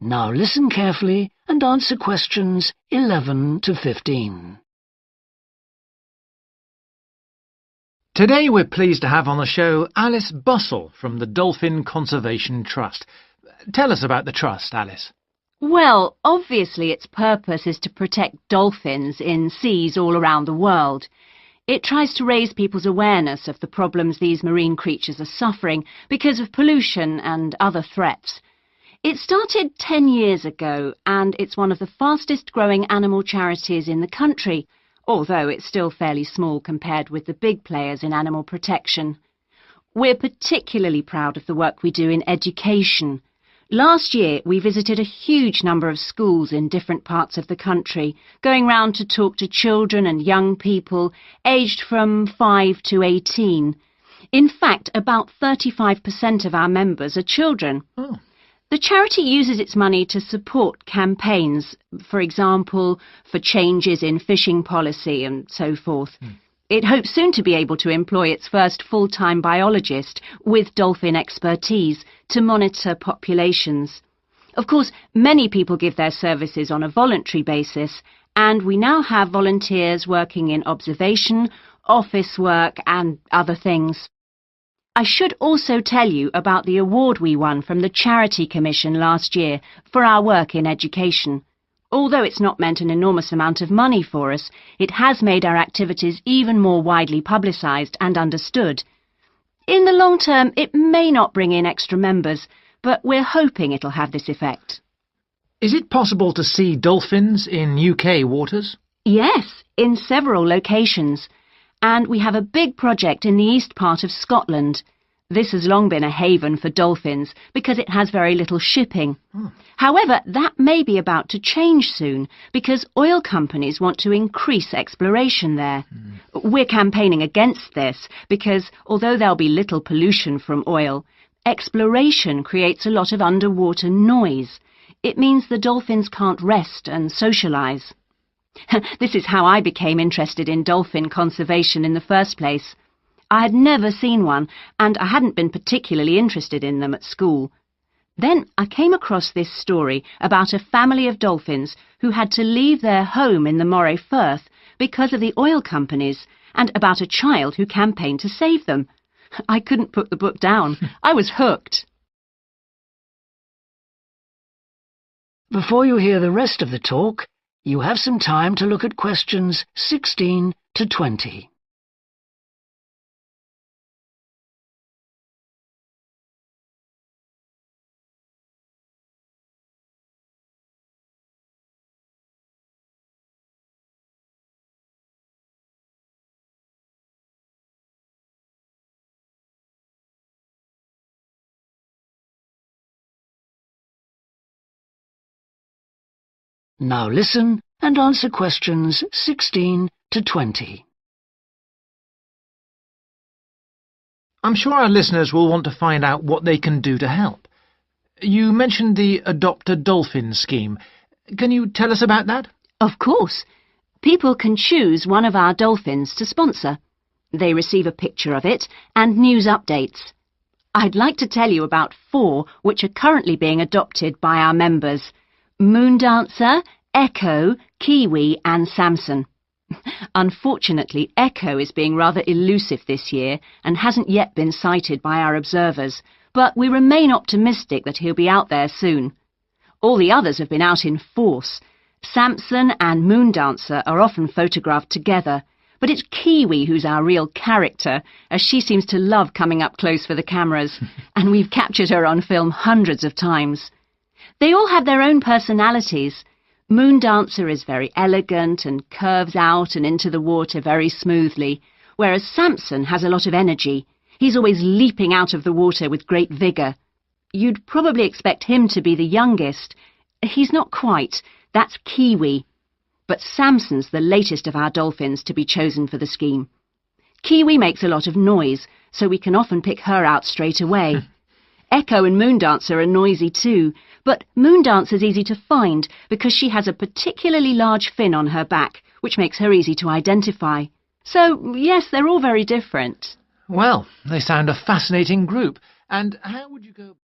Now listen carefully and answer questions 11 to 15. Today we're pleased to have on the show Alice Bussell from the Dolphin Conservation Trust. Tell us about the trust, Alice. Well, obviously its purpose is to protect dolphins in seas all around the world. It tries to raise people's awareness of the problems these marine creatures are suffering because of pollution and other threats. It started 10 years ago, and it's one of the fastest growing animal charities in the country, although it's still fairly small compared with the big players in animal protection. We're particularly proud of the work we do in education. Last year, we visited a huge number of schools in different parts of the country, going round to talk to children and young people aged from 5 to 18. In fact, about 35% of our members are children. Oh. The charity uses its money to support campaigns, for example, for changes in fishing policy and so forth. It hopes soon to be able to employ its first full-time biologist with dolphin expertise to monitor populations. Of course, many people give their services on a voluntary basis, and we now have volunteers working in observation, office work and other things. I should also tell you about the award we won from the Charity Commission last year for our work in education. Although it's not meant an enormous amount of money for us, it has made our activities even more widely publicised and understood. In the long term, it may not bring in extra members, but we're hoping it'll have this effect. Is it possible to see dolphins in UK waters? Yes, in several locations. And we have a big project in the east part of Scotland. This has long been a haven for dolphins because it has very little shipping. However, that may be about to change soon because oil companies want to increase exploration there. We're campaigning against this because, although there'll be little pollution from oil, exploration creates a lot of underwater noise. It means the dolphins can't rest and socialise. This is how I became interested in dolphin conservation in the first place. I had never seen one, and I hadn't been particularly interested in them at school. Then I came across this story about a family of dolphins who had to leave their home in the Moray Firth because of the oil companies, and about a child who campaigned to save them. I couldn't put the book down. I was hooked. Before you hear the rest of the talk, you have some time to look at questions 16 to 20. Now listen and answer questions 16 to 20. I'm sure our listeners will want to find out what they can do to help. You mentioned the Adopt a Dolphin scheme. Can you tell us about that? Of course. People can choose one of our dolphins to sponsor. They receive a picture of it and news updates. I'd like to tell you about 4 which are currently being adopted by our members: Moondancer, Echo, Kiwi and Samson. Unfortunately, Echo is being rather elusive this year and hasn't yet been sighted by our observers, but we remain optimistic that he'll be out there soon. All the others have been out in force. Samson and Moondancer are often photographed together, but it's Kiwi who's our real character, as she seems to love coming up close for the cameras, and we've captured her on film hundreds of times. They all have their own personalities. Moondancer is very elegant and curves out and into the water very smoothly, whereas Samson has a lot of energy. He's always leaping out of the water with great vigour. You'd probably expect him to be the youngest. He's not quite. That's Kiwi. But Samson's the latest of our dolphins to be chosen for the scheme. Kiwi makes a lot of noise, so we can often pick her out straight away. Echo and Moondancer are noisy too, but Moondancer's easy to find because she has a particularly large fin on her back, which makes her easy to identify. So, yes, they're all very different. Well, they sound a fascinating group. And how would you go...